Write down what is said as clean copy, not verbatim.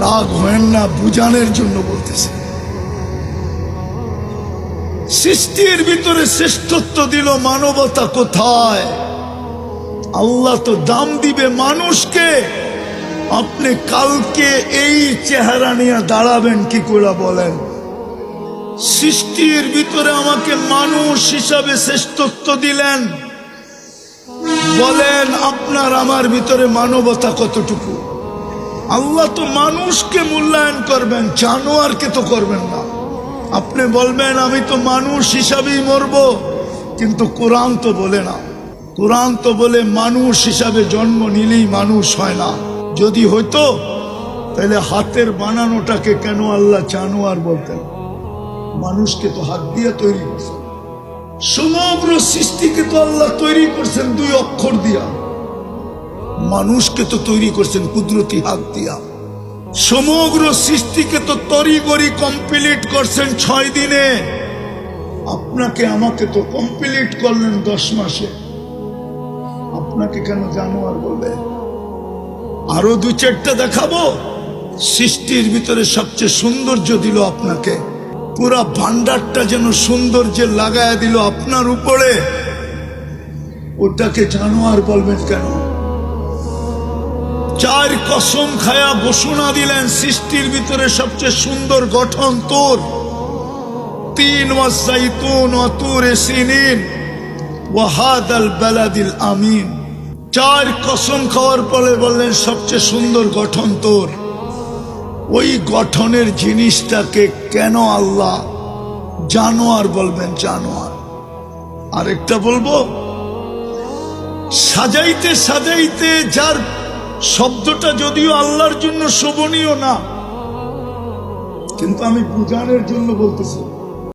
রাগ হয় না, বুঝানোর জন্য বলতেছে। সৃষ্টির ভিতরে শ্রেষ্ঠত্ব দিল, মানবতা কোথায়? আল্লাহ তো দাম দিবে মানুষকে। আপনি কালকে এই চেহারা নিয়ে দাঁড়াবেন কি করে বলেন? সৃষ্টির ভিতরে আমাকে মানুষ হিসাবে শ্রেষ্ঠত্ব দিলেন, বলেন আপনার আমার ভিতরে মানবতা কতটুকু? আল্লাহ তো মানুষকে মূল্যায়ন করবেন, জানোয়ারকে তো করবেন না। আপনি বলবেন আমি তো মানুষ হিসাবেই মরব, কিন্তু কোরআন তো বলে না। কোরআন তো বলে মানুষ হিসাবে জন্ম নিলেই মানুষ হয় না। যদি হইতো তাহলে হাতের বানানোটাকে কেন আল্লাহ জানোয়ার বলতেন? মানুষকে তো হাত দিয়ে তৈরি করছেন, সমগ্র সৃষ্টিকে তো আল্লাহ তৈরি করছেন 2 অক্ষর দিয়া। মানুষকে তো তৈরি করছেন কুদরতি হাত দিয়া। সমগ্র সৃষ্টিকে তো তরিগরি কমপ্লিট করছেন 6 দিনে। আপনাকে আমাকে তো কমপ্লিট করলেন 10 মাসে। আপনাকে কেন জানোয়ার বলবে? আরো 2-4টা দেখাবো। সৃষ্টির ভিতরে সবচেয়ে সৌন্দর্য দিল আপনাকে, পুরা ভান্ডারটা যেন সৌন্দর্যে লাগায়া দিল আপনার উপরে, ওটাকে জানোয়ার বলবেন কেন? 4 কসম খায়া ঘোষণা দিলেন সৃষ্টির ভিতরে সবচেয়ে সুন্দর গঠন তোর। 3 ওয়াসাইতুন ওয়া তুরে সিনিন ওয়া হাদাল বালাদিল আমিন। 4 কসম খাওয়ার পরে বললেন সবচেয়ে সুন্দর গঠন তোর। ওই গঠনের জিনিসটাকে কেন আল্লাহ জানোয়ার বলবেন? জানোয়ার। আরেকটা বলবো, সাজাইতে সাজাইতে যার শব্দটা যদিও আল্লাহর জন্য শোভনীয় না, কিন্তু আমি বুঝানোর জন্য বলতেছি,